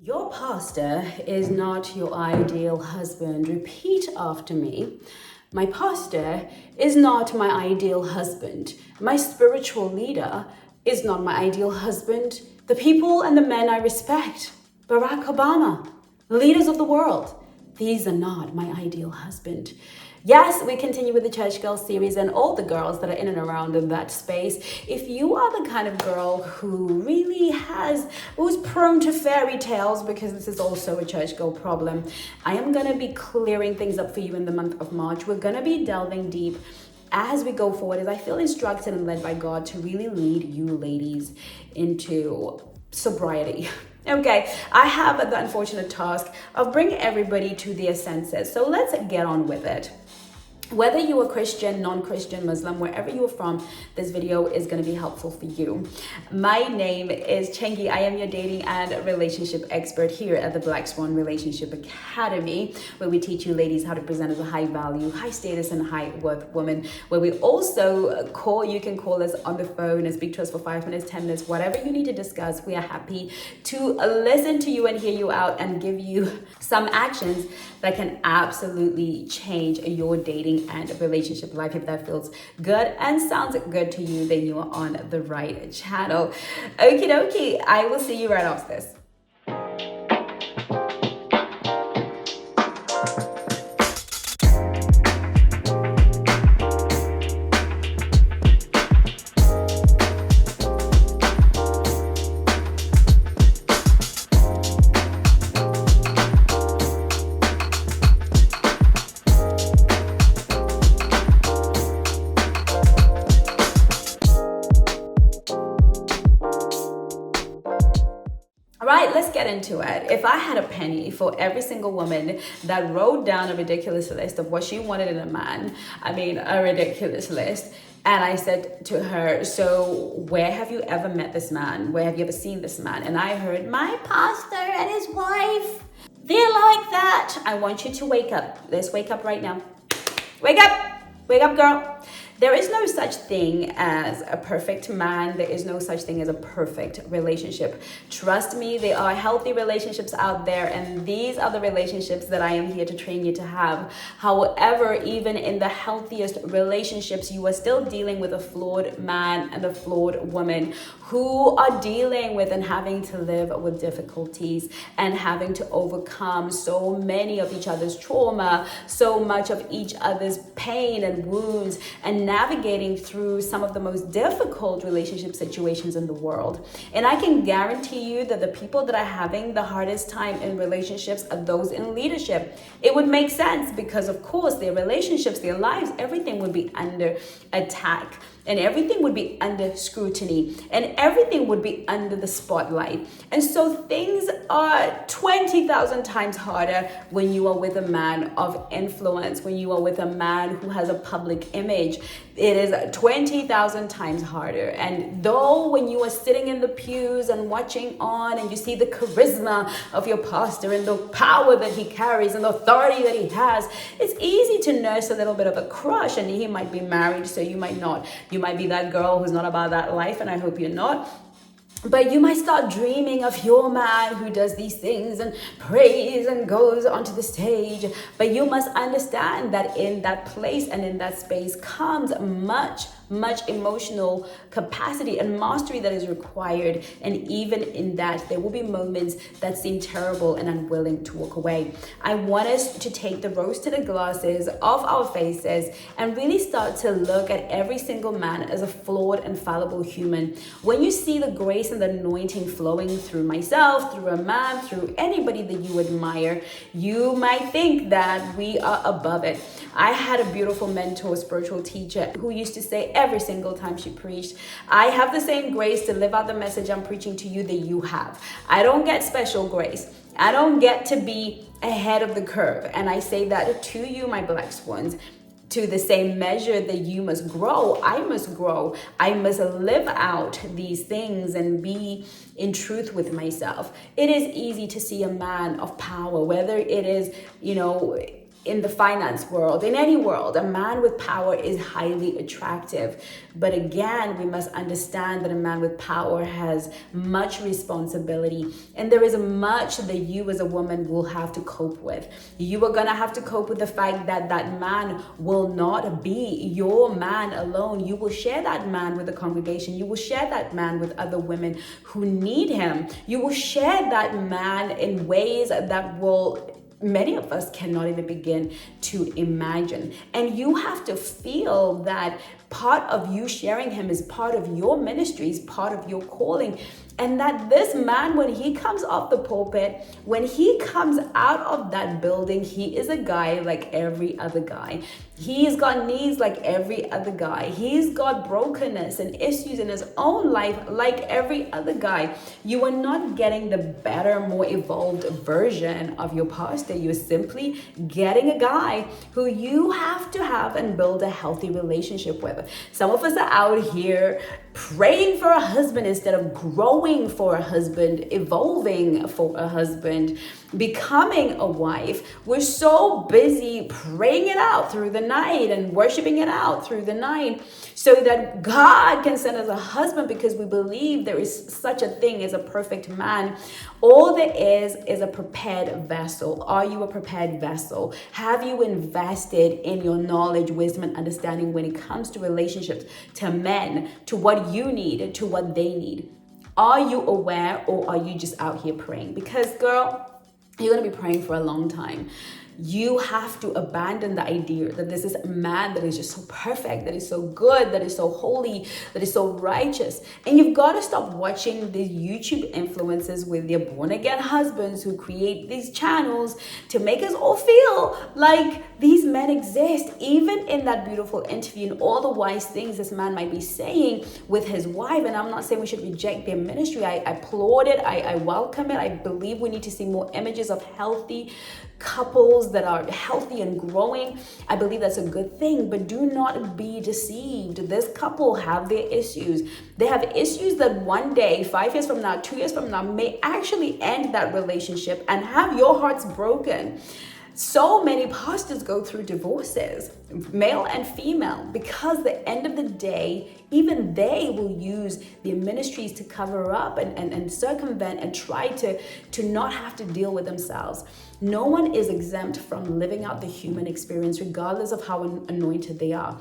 Your pastor is not your ideal husband. Repeat after me. My pastor is not my ideal husband. My spiritual leader is not my ideal husband. The people and the men I respect, Barack Obama, leaders of the world, these are not my ideal husband. Yes, we continue with the Church Girl series and all the girls that are in and around in that space. If you are the kind of girl who who's prone to fairy tales, because this is also a Church Girl problem, I am going to be clearing things up for you in the month of March. We're going to be delving deep as we go forward, as I feel instructed and led by God to really lead you ladies into sobriety. Okay, I have the unfortunate task of bringing everybody to their senses. So let's get on with it. Whether you are Christian, non-Christian, Muslim, wherever you are from, this video is going to be helpful for you. My name is Chengi. I am your dating and relationship expert here at the Black Swan Relationship Academy, where we teach you ladies how to present as a high value, high status, and high worth woman. Where we also you can call us on the phone and speak to us for 5 minutes, 10 minutes, whatever you need to discuss. We are happy to listen to you and hear you out and give you some actions that can absolutely change your dating and relationship life. If that feels good and sounds good to you, then you are on the right channel. Okie dokie, I will see you right after this. Right, let's get into it. If I had a penny for every single woman that wrote down a ridiculous list of what she wanted in a man, a ridiculous list, and I said to her, so where have you ever met this man? Where have you ever seen this man? And I heard, my pastor and his wife, they're like that. I want you to wake up. Let's wake up right now. Wake up. Wake up, girl. There is no such thing as a perfect man. There is no such thing as a perfect relationship. Trust me, there are healthy relationships out there, and these are the relationships that I am here to train you to have. However, even in the healthiest relationships, you are still dealing with a flawed man and a flawed woman who are dealing with and having to live with difficulties and having to overcome so many of each other's trauma, so much of each other's pain and wounds, and navigating through some of the most difficult relationship situations in the world. And I can guarantee you that the people that are having the hardest time in relationships are those in leadership. It would make sense because, of course, their relationships, their lives, everything would be under attack. And everything would be under scrutiny, and everything would be under the spotlight. And so things are 20,000 times harder when you are with a man of influence, when you are with a man who has a public image. It is 20,000 times harder. And though when you are sitting in the pews and watching on and you see the charisma of your pastor and the power that he carries and the authority that he has, it's easy to nurse a little bit of a crush. And he might be married, so you might not. You might be that girl who's not about that life, and I hope you're not. But you might start dreaming of your man who does these things and prays and goes onto the stage. But you must understand that in that place and in that space comes much emotional capacity and mastery that is required. And even in that, there will be moments that seem terrible and unwilling to walk away. I want us to take the rose-tinted glasses off our faces and really start to look at every single man as a flawed and fallible human. When you see the grace and the anointing flowing through myself, through a man, through anybody that you admire, you might think that we are above it. I had a beautiful mentor, spiritual teacher, who used to say every single time she preached, I have the same grace to live out the message I'm preaching to you that you have. I don't get special grace. I don't get to be ahead of the curve. And I say that to you, my Black Swans. To the same measure that you must grow, I must grow. I must live out these things and be in truth with myself. It is easy to see a man of power, whether it is, in the finance world, in any world, a man with power is highly attractive. But again, we must understand that a man with power has much responsibility, and there is much that you as a woman will have to cope with. You are going to have to cope with the fact that that man will not be your man alone. You will share that man with the congregation. You will share that man with other women who need him. You will share that man in ways that will many of us cannot even begin to imagine. And you have to feel that part of you sharing him is part of your ministry, is part of your calling. And that this man, when he comes off the pulpit, when he comes out of that building, he is a guy like every other guy. He's got needs like every other guy. He's got brokenness and issues in his own life like every other guy. You are not getting the better, more evolved version of your pastor. You're simply getting a guy who you have to have and build a healthy relationship with. Some of us are out here praying for a husband instead of growing for a husband, evolving for a husband, becoming a wife. We're so busy praying it out through the night and worshiping it out through the night so that God can send us a husband, because we believe there is such a thing as a perfect man. All there is a prepared vessel. Are you a prepared vessel? Have you invested in your knowledge, wisdom, and understanding when it comes to relationships, to men, to what you need, to what they need? Are you aware, or are you just out here praying? Because girl, you're going to be praying for a long time. You have to abandon the idea that this is a man that is just so perfect, that is so good, that is so holy, that is so righteous. And you've got to stop watching these YouTube influencers with their born-again husbands who create these channels to make us all feel like these men exist. Even in that beautiful interview and all the wise things this man might be saying with his wife, and I'm not saying we should reject their ministry. I applaud it. I welcome it. I believe we need to see more images of healthy couples that are healthy and growing. I believe that's a good thing, but do not be deceived. This couple have their issues. They have issues that one day, 5 years from now, 2 years from now, may actually end that relationship and have your hearts broken. So many pastors go through divorces, male and female, because at the end of the day, even they will use their ministries to cover up and circumvent and try to not have to deal with themselves. No one is exempt from living out the human experience, regardless of how anointed they are.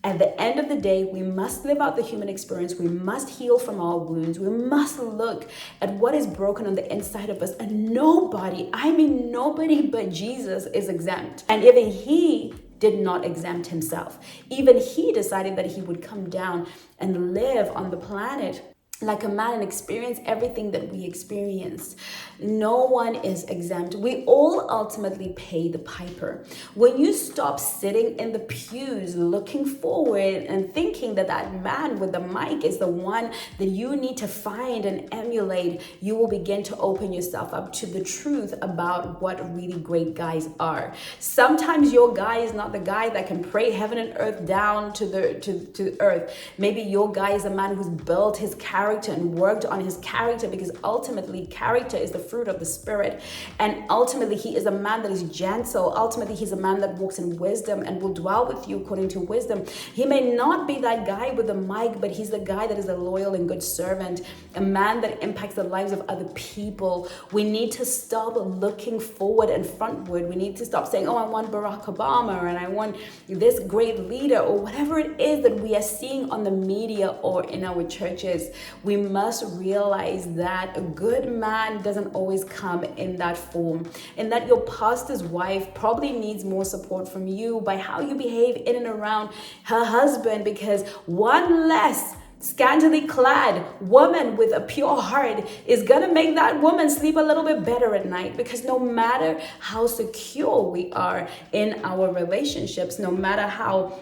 At the end of the day, we must live out the human experience. We must heal from our wounds. We must look at what is broken on the inside of us. And nobody, I mean nobody but Jesus is exempt. And even he did not exempt himself. Even he decided that he would come down and live on the planet like a man and experience everything that we experienced. No one is exempt. We all ultimately pay the piper. When you stop sitting in the pews looking forward and thinking that that man with the mic is the one that you need to find and emulate, you will begin to open yourself up to the truth about what really great guys are. Sometimes your guy is not the guy that can pray heaven and earth down to the earth. Maybe your guy is a man who's built his character and worked on his character, because ultimately character is the fruit of the spirit, and ultimately he is a man that is gentle. Ultimately he's a man that walks in wisdom and will dwell with you according to wisdom. He may not be that guy with the mic, but he's the guy that is a loyal and good servant, a man that impacts the lives of other people. We need to stop looking forward and frontward. We need to stop saying, oh, I want Barack Obama and I want this great leader, or whatever it is that we are seeing on the media or in our churches. We must realize that a good man doesn't always come in that form, and that your pastor's wife probably needs more support from you by how you behave in and around her husband, because one less scantily clad woman with a pure heart is gonna make that woman sleep a little bit better at night. Because no matter how secure we are in our relationships, no matter how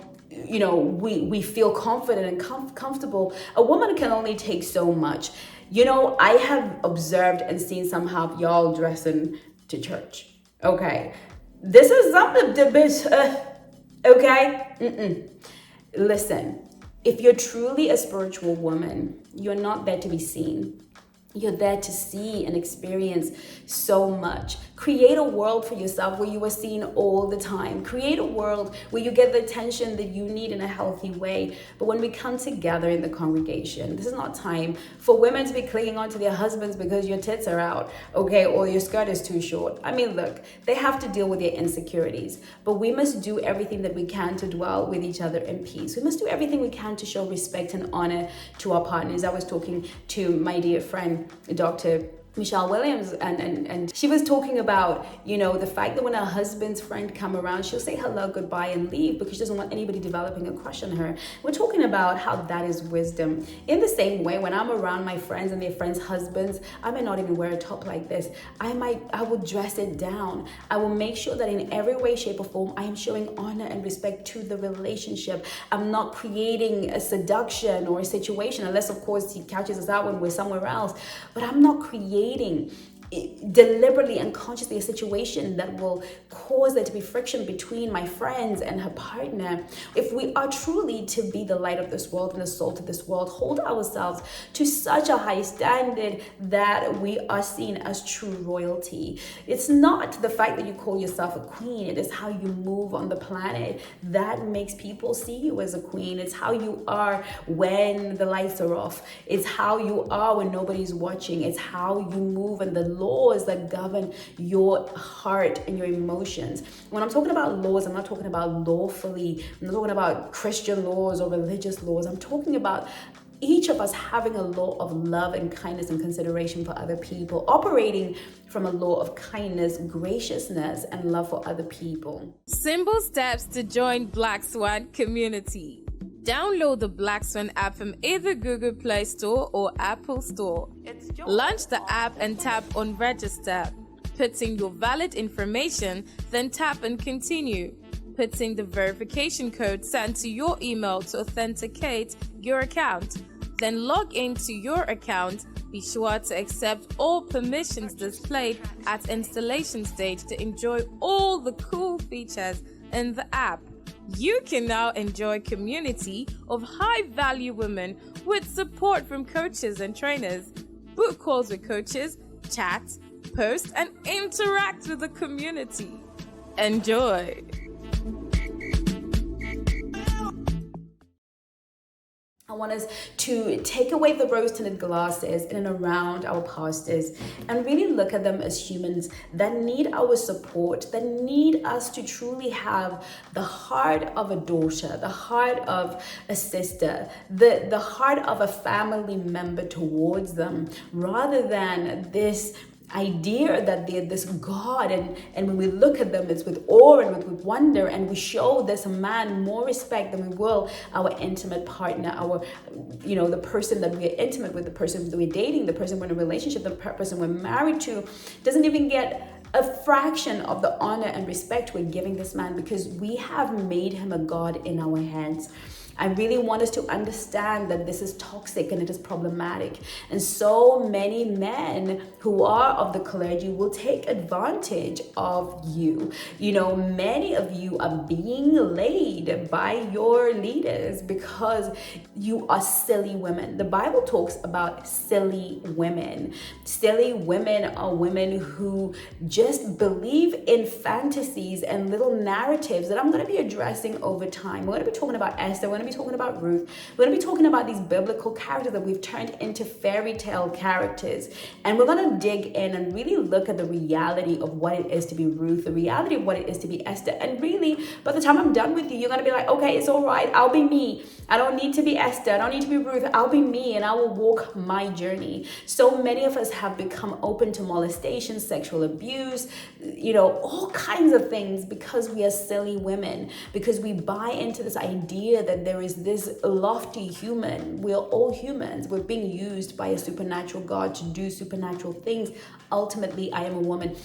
we feel confident and comfortable, a woman can only take so much. I have observed and seen somehow y'all dressing to church. Okay, this is something a bit okay. Listen, if you're truly a spiritual woman, you're not there to be seen. You're there to see and experience so much. Create a world for yourself where you are seen all the time. Create a world where you get the attention that you need in a healthy way. But when we come together in the congregation, this is not time for women to be clinging on to their husbands because your tits are out, okay, or your skirt is too short. I mean, look, they have to deal with their insecurities, but we must do everything that we can to dwell with each other in peace. We must do everything we can to show respect and honor to our partners. I was talking to my dear friend, Dr. Michelle Williams, and she was talking about, you know, the fact that when her husband's friend come around, she'll say hello, goodbye, and leave because she doesn't want anybody developing a crush on her. We're talking about how that is wisdom. In the same way, when I'm around my friends and their friends' husbands, I may not even wear a top like this. I will dress it down. I will make sure that in every way, shape, or form, I am showing honor and respect to the relationship. I'm not creating a seduction or a situation, unless of course he catches us out when we're somewhere else, but I'm not creating deliberately and consciously a situation that will cause there to be friction between my friends and her partner. If we are truly to be the light of this world and the salt of this world, hold ourselves to such a high standard that we are seen as true royalty. It's not the fact that you call yourself a queen, it is how you move on the planet that makes people see you as a queen. It's how you are when the lights are off. It's how you are when nobody's watching. It's how you move and the laws that govern your heart and your emotions. When I'm talking about laws, I'm not talking about lawfully, I'm not talking about Christian laws or religious laws. I'm talking about each of us having a law of love and kindness and consideration for other people, operating from a law of kindness, graciousness, and love for other people. Simple steps to join Black Swan community. Download the Black Swan app from either Google Play Store or Apple Store. Launch the app and tap on register. Put in your valid information, then tap and continue. Put in the verification code sent to your email to authenticate your account. Then log into your account. Be sure to accept all permissions displayed at installation stage to enjoy all the cool features in the app. You can now enjoy a community of high-value women with support from coaches and trainers. Book calls with coaches, chat, post, and interact with the community. Enjoy! I want us to take away the rose-tinted glasses in and around our pastors and really look at them as humans that need our support, that need us to truly have the heart of a daughter, the heart of a sister, the heart of a family member towards them, rather than this idea that they're this God, and when we look at them, it's with awe and with wonder, and we show this man more respect than we will our intimate partner, our, you know, the person that we are intimate with, the person that we're dating, the person we're in a relationship, the person we're married to, doesn't even get a fraction of the honor and respect we're giving this man because we have made him a God in our hands. I really want us to understand that this is toxic and it is problematic. And so many men who are of the clergy will take advantage of you. You know, many of you are being laid by your leaders because you are silly women. The Bible talks about silly women. Silly women are women who just believe in fantasies and little narratives that I'm going to be addressing over time. We're going to be talking about Esther. We're going to be talking about Ruth. We're going to be talking about these biblical characters that we've turned into fairy tale characters. And we're going to dig in and really look at the reality of what it is to be Ruth, the reality of what it is to be Esther. And really, by the time I'm done with you, you're going to be like, okay, it's all right. I'll be me. I don't need to be Esther. I don't need to be Ruth. I'll be me and I will walk my journey. So many of us have become open to molestation, sexual abuse, you know, all kinds of things because we are silly women, because we buy into this idea that there is this lofty human. We're all humans. We're being used by a supernatural God to do supernatural things. Ultimately, I am a woman.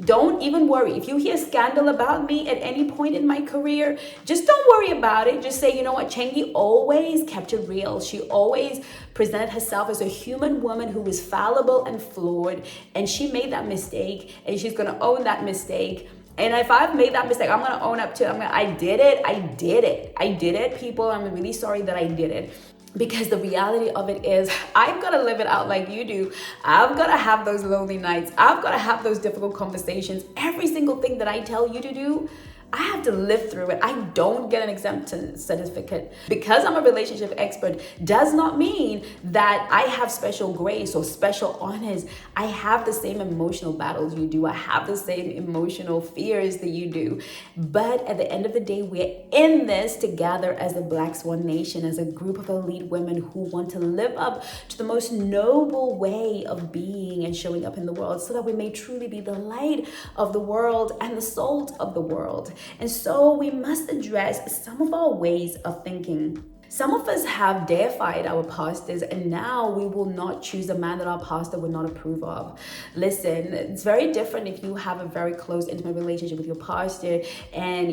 Don't even worry. If you hear scandal about me at any point in my career, just don't worry about it. Just say, you know what, Chengi always kept it real. She always presented herself as a human woman who was fallible and flawed, and she made that mistake, and she's going to own that mistake. And if I've made that mistake, I'm going to own up to it. I did it, people. I'm really sorry that I did it. Because the reality of it is, I've got to live it out like you do. I've got to have those lonely nights. I've got to have those difficult conversations. Every single thing that I tell you to do, I have to live through it. I don't get an exempt certificate. Because I'm a relationship expert does not mean that I have special grace or special honors. I have the same emotional battles you do. I have the same emotional fears that you do. But at the end of the day, we're in this together as the Black Swan Nation, as a group of elite women who want to live up to the most noble way of being and showing up in the world, so that we may truly be the light of the world and the salt of the world. And so we must address some of our ways of thinking. Some of us have deified our pastors, and now we will not choose a man that our pastor would not approve of. Listen, it's very different if you have a very close, intimate relationship with your pastor, and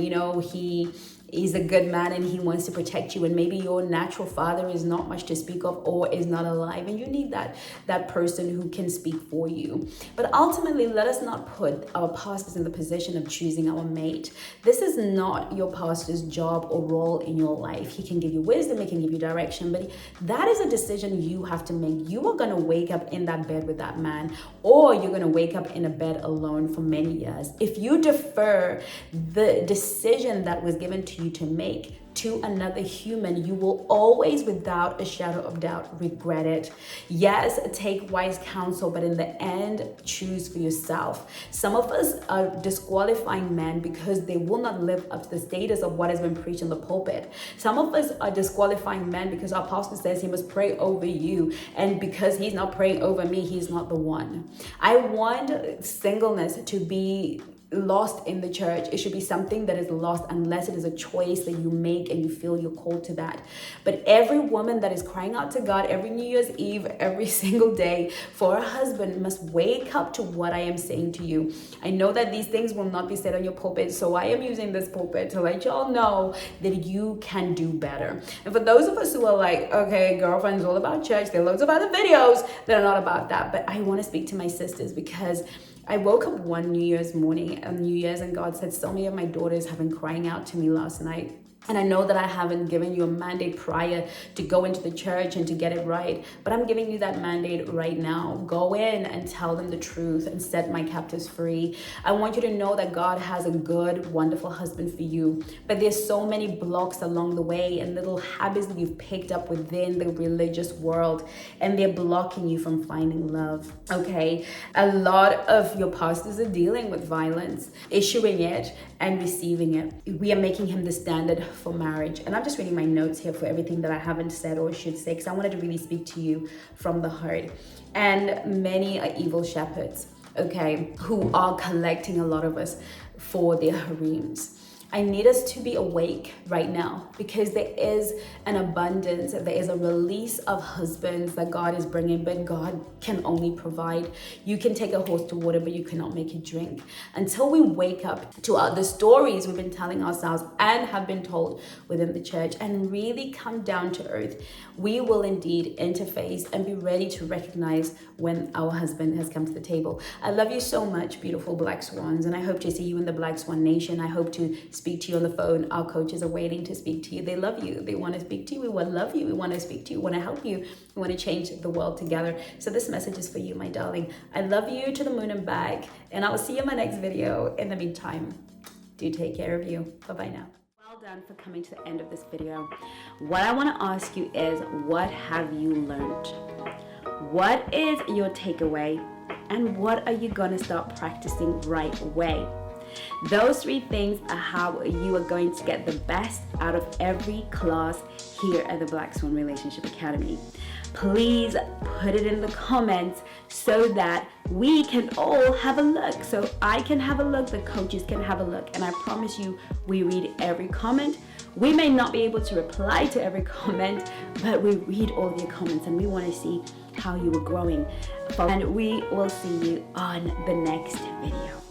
he's a good man and he wants to protect you, and maybe your natural father is not much to speak of or is not alive, and you need that person who can speak for you. But ultimately, let us not put our pastors in the position of choosing our mate. This is not your pastor's job or role in your life. He can give you wisdom, he can give you direction, but that is a decision you have to make. You are going to wake up in that bed with that man, or you're going to wake up in a bed alone for many years. If you defer the decision that was given to you to make to another human, you will always, without a shadow of doubt, regret it. Yes, take wise counsel, but in the end, choose for yourself. Some of us are disqualifying men because they will not live up to the status of what has been preached in the pulpit. Some of us are disqualifying men because our pastor says he must pray over you, and because he's not praying over me, he's not the one. I want singleness to be lost in the church. It should be something that is lost unless it is a choice that you make and you feel you're called to that. But every woman that is crying out to God every New Year's Eve, every single day for a husband, must wake up to what I am saying to you. I know that these things will not be said on your pulpit, so I am using this pulpit to let y'all know that you can do better. And for those of us who are like, okay, girlfriend's all about church, there are loads of other videos that are not about that, but I want to speak to my sisters, because I woke up one New Year's morning on New Year's, and God said, so many of my daughters have been crying out to me last night. And I know that I haven't given you a mandate prior to go into the church and to get it right, but I'm giving you that mandate right now. Go in and tell them the truth and set my captives free. I want you to know that God has a good, wonderful husband for you, but there's so many blocks along the way and little habits that you've picked up within the religious world, and they're blocking you from finding love, okay? A lot of your pastors are dealing with violence, issuing it and receiving it. We are making him the standard for marriage. And I'm just reading my notes here for everything that I haven't said or should say, because I wanted to really speak to you from the heart. And many are evil shepherds, okay, who are collecting a lot of us for their harems. I need us to be awake right now, because there is an abundance, there is a release of husbands that God is bringing, but God can only provide. You can take a horse to water, but you cannot make it drink. Until we wake up to the stories we've been telling ourselves and have been told within the church and really come down to earth, we will indeed interface and be ready to recognize when our husband has come to the table. I love you so much, beautiful Black Swans, and I hope to see you in the Black Swan Nation. I hope to speak to you on the phone. Our coaches are waiting to speak to you. They love you. They want to speak to you. We want to love you. We want to speak to you. We want to help you. We want to change the world together. So this message is for you, my darling. I love you to the moon and back, and I will see you in my next video. In the meantime, do take care of you. Bye-bye now. Well done for coming to the end of this video. What I want to ask you is, what have you learned? What is your takeaway? And what are you going to start practicing right away? Those three things are how you are going to get the best out of every class here at the Black Swan Relationship Academy. Please put it in the comments so that we can all have a look. So I can have a look, the coaches can have a look, and I promise you, we read every comment. We may not be able to reply to every comment, but we read all of your comments, and we want to see how you are growing. And we will see you on the next video.